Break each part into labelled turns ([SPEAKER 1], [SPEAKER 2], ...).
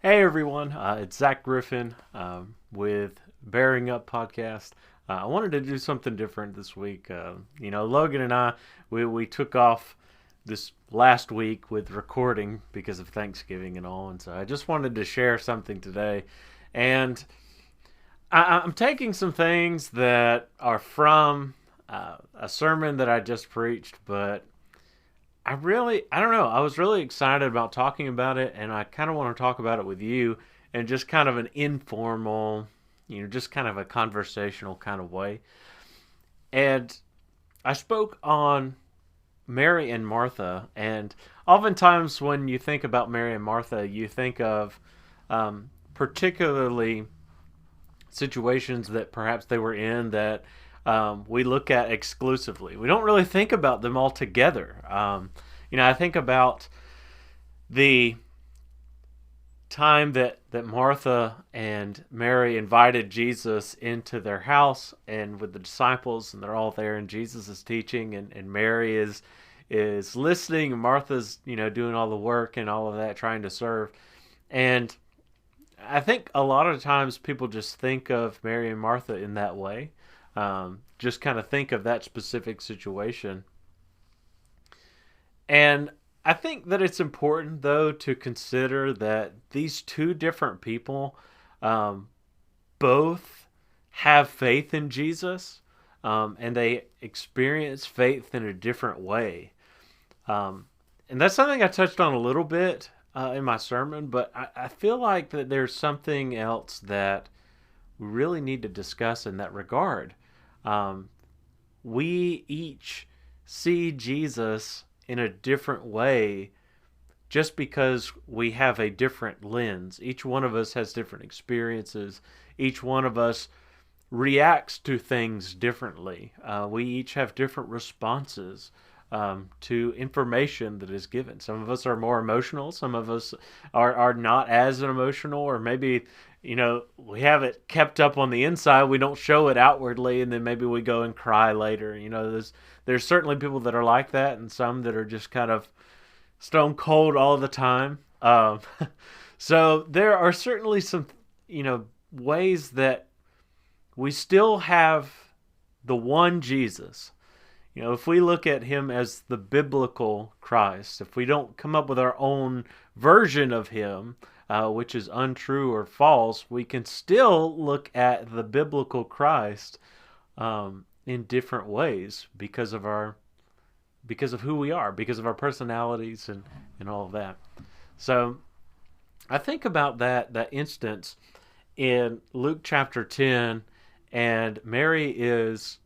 [SPEAKER 1] Hey everyone, it's Zach Griffin with Bearing Up Podcast. I wanted to do something different this week. Logan and I, we took off this last week with recording because of Thanksgiving and all, and so I just wanted to share something today. And I'm taking some things that are from a sermon that I just preached, but I don't know. I was really excited about talking about it, and I kind of want to talk about it with you in just kind of an informal, just kind of a conversational kind of way. And I spoke on Mary and Martha, and oftentimes when you think about Mary and Martha, you think of particularly situations that perhaps they were in that we look at exclusively. We don't really think about them all together. I think about the time that Martha and Mary invited Jesus into their house and with the disciples, and they're all there, and Jesus is teaching, and Mary is listening, and Martha's doing all the work and all of that, trying to serve. And I think a lot of times people just think of Mary and Martha in that way, just kind of think of that specific situation. And I think that it's important, though, to consider that these two different people um, both have faith in Jesus, and they experience faith in a different way. Um, and that's something I touched on a little bit in my sermon, but I feel like that there's something else that we really need to discuss in that regard. Um, we each see Jesus in a different way just because we have a different lens. Each one of us has different experiences. Each one of us reacts to things differently. We each have different responses to information that is given. Some of us are more emotional. Some of us are not as emotional, or maybe we have it kept up on the inside. We don't show it outwardly, and then maybe we go and cry later. There's certainly people that are like that, and some that are just kind of stone cold all the time. So there are certainly some ways that we still have the one Jesus. If we look at him as the biblical Christ, if we don't come up with our own version of him, which is untrue or false, we can still look at the biblical Christ in different ways because of who we are, because of our personalities and all of that. So I think about that instance in Luke chapter 10, and Mary is,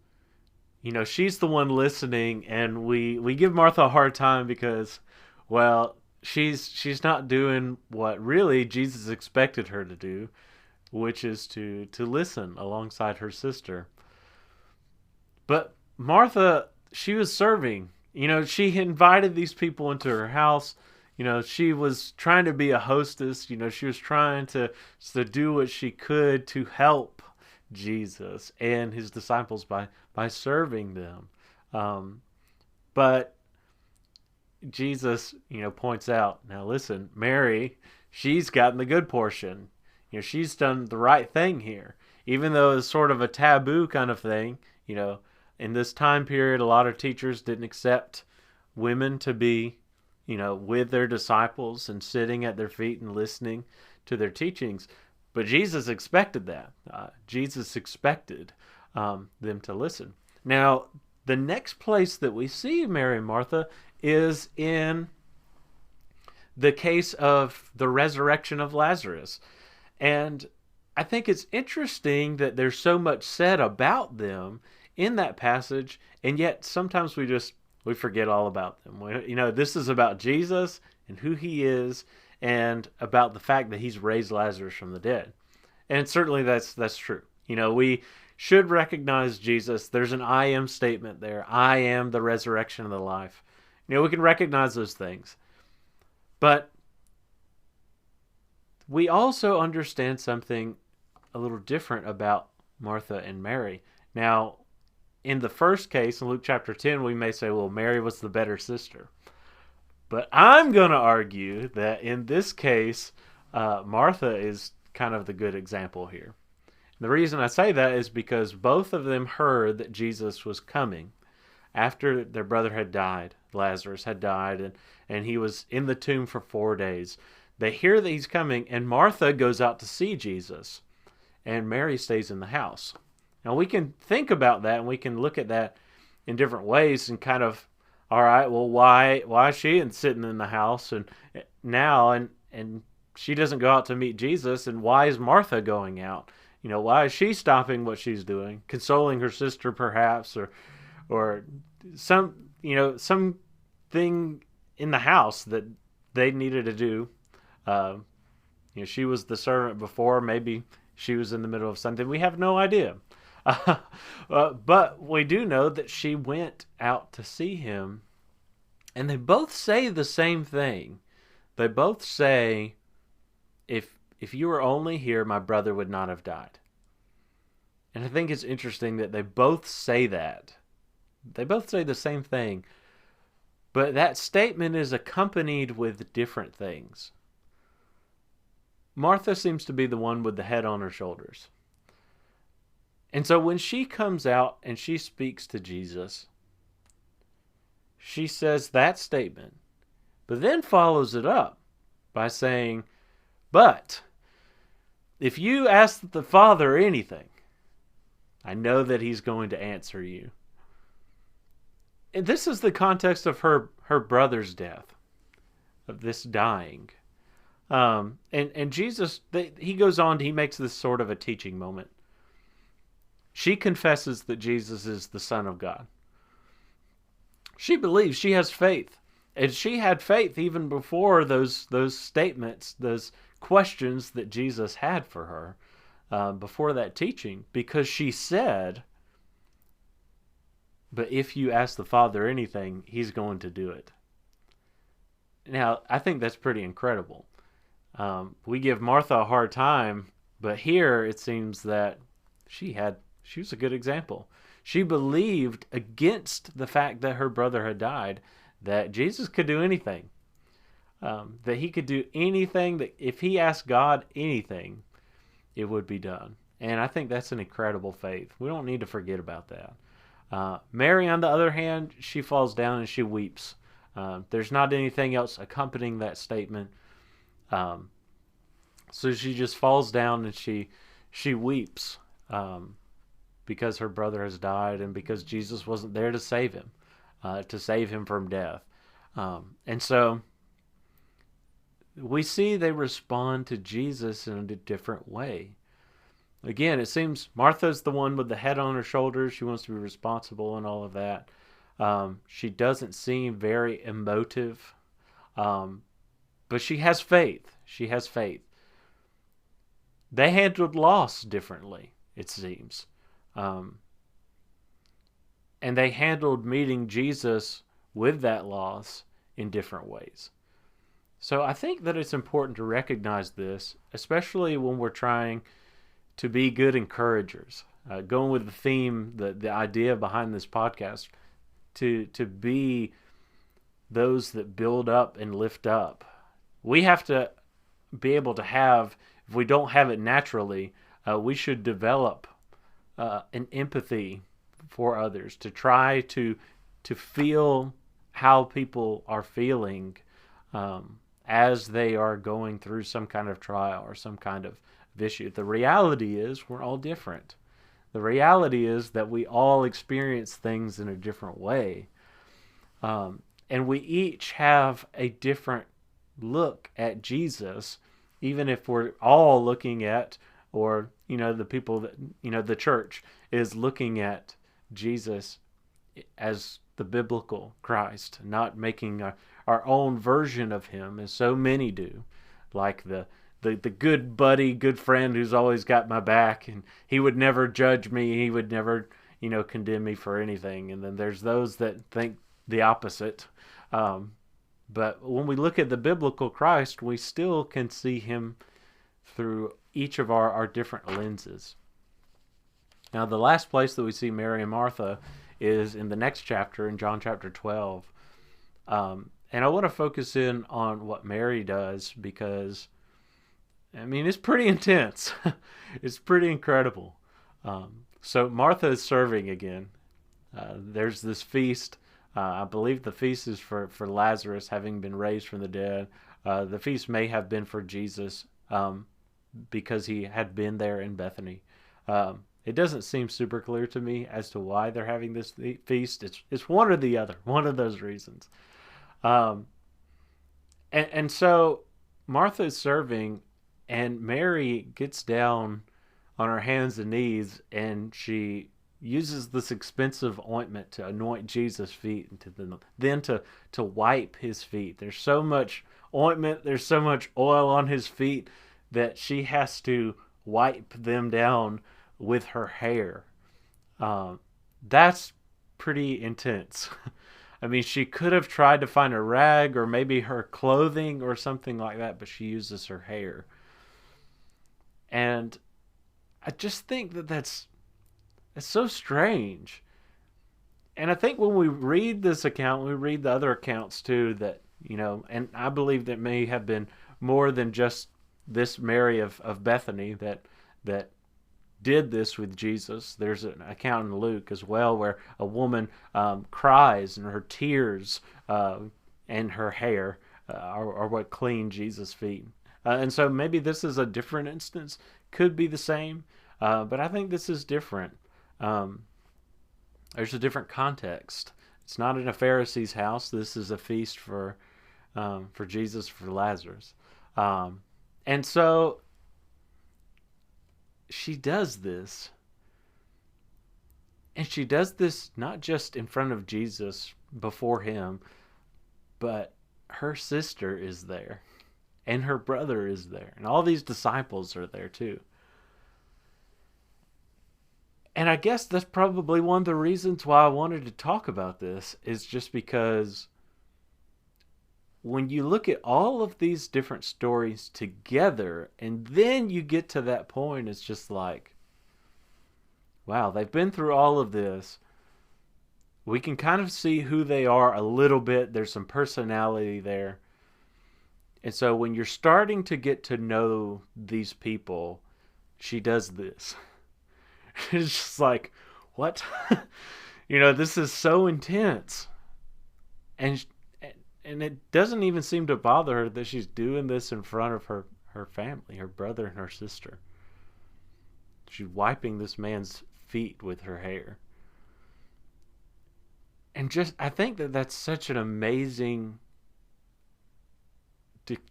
[SPEAKER 1] she's the one listening, and we give Martha a hard time because, well, she's not doing what really Jesus expected her to do, which is to listen alongside her sister. But Martha, she was serving. She invited these people into her house. She was trying to be a hostess. She was trying to do what she could to help Jesus and his disciples by serving them. But Jesus, points out, now listen, Mary, she's gotten the good portion. She's done the right thing here. Even though it's sort of a taboo kind of thing, in this time period, a lot of teachers didn't accept women to be, with their disciples and sitting at their feet and listening to their teachings. But Jesus expected that. Jesus expected them to listen. Now, the next place that we see Mary and Martha is in the case of the resurrection of Lazarus. And I think it's interesting that there's so much said about them in that passage, and yet sometimes we forget all about them. This is about Jesus and who he is, and about the fact that he's raised Lazarus from the dead. And certainly that's true. We should recognize Jesus. There's an I am statement there. I am the resurrection of the life. We can recognize those things. But we also understand something a little different about Martha and Mary. Now, in the first case, in Luke chapter 10, we may say, well, Mary was the better sister. But I'm going to argue that in this case, Martha is kind of the good example here. The reason I say that is because both of them heard that Jesus was coming after their brother had died. Lazarus had died, and he was in the tomb for 4 days. They hear that he's coming, and Martha goes out to see Jesus, and Mary stays in the house. Now, we can think about that, and we can look at that in different ways and kind of, all right, well, why is she sitting in the house and now and she doesn't go out to meet Jesus, and why is Martha going out? Why is she stopping what she's doing, consoling her sister perhaps, or some something in the house that they needed to do. She was the servant before. Maybe she was in the middle of something. We have no idea. But we do know that she went out to see him, and they both say the same thing. They both say, if you were only here, my brother would not have died. And I think it's interesting that they both say that. They both say the same thing, but that statement is accompanied with different things. Martha seems to be the one with the head on her shoulders. And so when she comes out and she speaks to Jesus, she says that statement, but then follows it up by saying, but if you ask the Father anything, I know that he's going to answer you. And this is the context of her brother's death, of this dying. And Jesus, he goes on, he makes this sort of a teaching moment. She confesses that Jesus is the Son of God. She believes, she has faith. And she had faith even before those statements, those questions that Jesus had for her before that teaching, because she said, but if you ask the Father anything, he's going to do it. Now, I think that's pretty incredible. We give Martha a hard time, but here it seems that she was a good example. She believed against the fact that her brother had died that Jesus could do anything. That he could do anything, that if he asked God anything, it would be done. And I think that's an incredible faith. We don't need to forget about that. Mary, on the other hand, she falls down and she weeps. There's not anything else accompanying that statement. So she just falls down and she weeps because her brother has died and because Jesus wasn't there to save him from death. And so we see they respond to Jesus in a different way. Again, it seems Martha's the one with the head on her shoulders. She wants to be responsible and all of that. She doesn't seem very emotive, but she has faith. She has faith. They handled loss differently, it seems. And they handled meeting Jesus with that loss in different ways. So I think that it's important to recognize this, especially when we're trying to be good encouragers. Going with the theme, the idea behind this podcast, to be those that build up and lift up. We have to be able to have, if we don't have it naturally, we should develop an empathy for others, to try to feel how people are feeling as they are going through some kind of trial or some kind of issue. The reality is we're all different. The reality is that we all experience things in a different way. And we each have a different look at Jesus, even if we're all looking at, or, the people that, the church is looking at Jesus as the biblical Christ, not making our own version of him, as so many do, like the good buddy, good friend who's always got my back, and he would never judge me, he would never, condemn me for anything. And then there's those that think the opposite. But when we look at the biblical Christ, we still can see him through each of our different lenses. Now, the last place that we see Mary and Martha is in the next chapter, in John chapter 12. And I want to focus in on what Mary does, because I mean, it's pretty intense. It's pretty incredible. So Martha is serving again. There's this feast. I believe the feast is for Lazarus having been raised from the dead. The feast may have been for Jesus because he had been there in Bethany. It doesn't seem super clear to me as to why they're having this feast. It's one or the other, one of those reasons. Um, and so Martha is serving, and Mary gets down on her hands and knees, and she uses this expensive ointment to anoint Jesus' feet and then to wipe his feet. There's so much ointment, there's so much oil on his feet that she has to wipe them down with her hair. Um, that's pretty intense. I mean, she could have tried to find a rag or maybe her clothing or something like that, but she uses her hair. And I just think that that's so strange. And I think when we read this account, we read the other accounts too, that, and I believe that may have been more than just this Mary of Bethany that did this with Jesus. There's an account in Luke as well where a woman cries, and her tears and her hair are what cleaned Jesus' feet. And so maybe this is a different instance. Could be the same, but I think this is different. Um, there's a different context. It's not in a Pharisee's house. This is a feast for Jesus, for Lazarus. And so she does this. And she does this not just in front of Jesus before him, but her sister is there. And her brother is there. And all these disciples are there too. And I guess that's probably one of the reasons why I wanted to talk about this, is just because when you look at all of these different stories together and then you get to that point, it's just like, wow, they've been through all of this. We can kind of see who they are a little bit. There's some personality there. And so when you're starting to get to know these people, she does this. It's just like, what? This is so intense. And and it doesn't even seem to bother her that she's doing this in front of her family, her brother and her sister. She's wiping this man's feet with her hair. And just, I think that that's such an amazing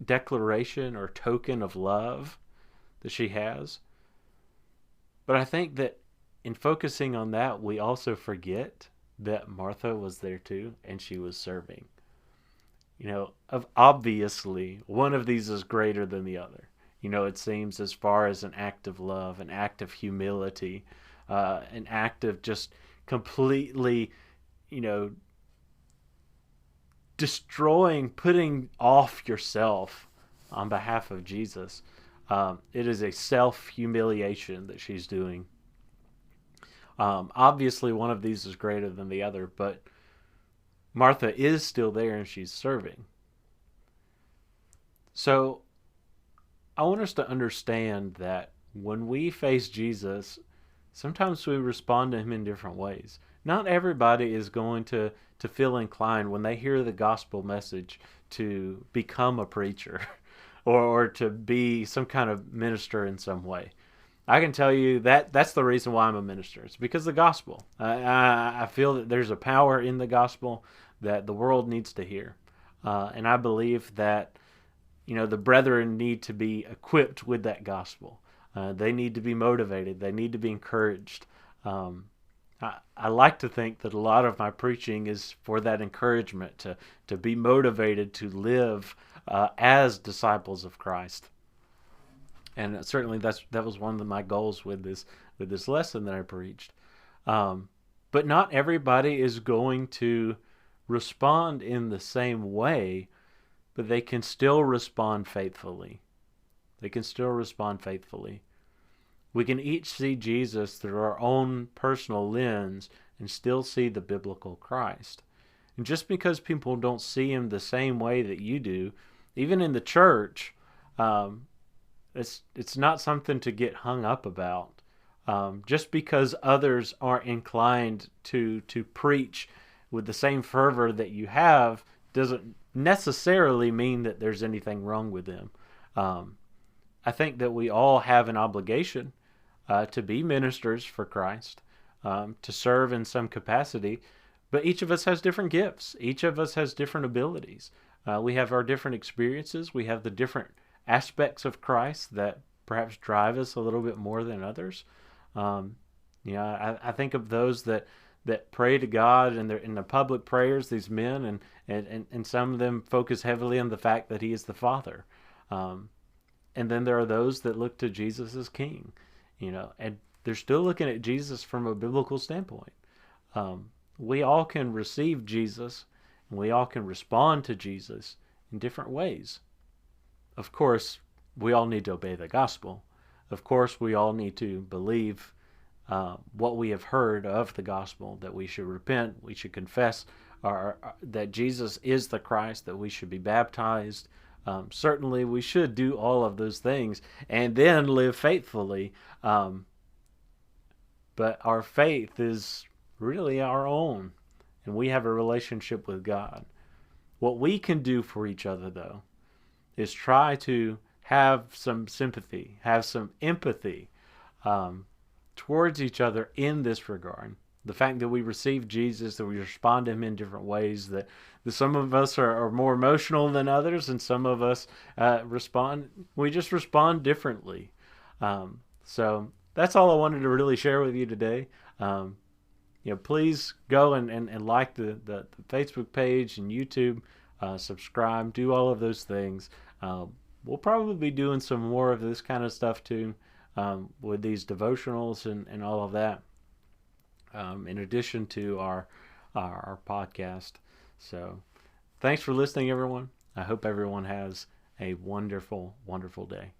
[SPEAKER 1] declaration or token of love that she has. But I think that in focusing on that, we also forget that Martha was there too, and she was serving. Obviously, one of these is greater than the other. It seems, as far as an act of love, an act of humility, an act of just completely, destroying, putting off yourself on behalf of Jesus. It is a self-humiliation that she's doing. Obviously, one of these is greater than the other, but Martha is still there and she's serving. So I want us to understand that when we face Jesus, sometimes we respond to him in different ways. Not everybody is going to feel inclined when they hear the gospel message to become a preacher or to be some kind of minister in some way. I can tell you that that's the reason why I'm a minister. It's because of the gospel. I feel that there's a power in the gospel that the world needs to hear. And I believe that, the brethren need to be equipped with that gospel. They need to be motivated. They need to be encouraged. I like to think that a lot of my preaching is for that encouragement to be motivated to live as disciples of Christ. And certainly that was one of my goals with this lesson that I preached. But not everybody is going to respond in the same way, but they can still respond faithfully. They can still respond faithfully. We can each see Jesus through our own personal lens and still see the biblical Christ. And just because people don't see him the same way that you do, even in the church, it's not something to get hung up about. Just because others aren't inclined to preach with the same fervor that you have doesn't necessarily mean that there's anything wrong with them. Um, I think that we all have an obligation to be ministers for Christ, to serve in some capacity, but each of us has different gifts. Each of us has different abilities. We have our different experiences. We have the different aspects of Christ that perhaps drive us a little bit more than others. Um, I think of those that pray to God and they're in the public prayers, these men, and some of them focus heavily on the fact that He is the Father. Um, and then there are those that look to Jesus as King, and they're still looking at Jesus from a biblical standpoint. We all can receive Jesus and we all can respond to Jesus in different ways. Of course, we all need to obey the gospel. Of course, we all need to believe what we have heard of the gospel, that we should repent, we should confess that Jesus is the Christ, that we should be baptized. Certainly, we should do all of those things and then live faithfully. But our faith is really our own, and we have a relationship with God. What we can do for each other, though, is try to have some sympathy, have some empathy um, towards each other in this regard. The fact that we receive Jesus, that we respond to Him in different ways, that some of us are more emotional than others, and some of us we just respond differently. So that's all I wanted to really share with you today. Please go and like the Facebook page and YouTube, subscribe, do all of those things. We'll probably be doing some more of this kind of stuff too, with these devotionals and all of that, in addition to our podcast. So thanks for listening, everyone. I hope everyone has a wonderful, wonderful day.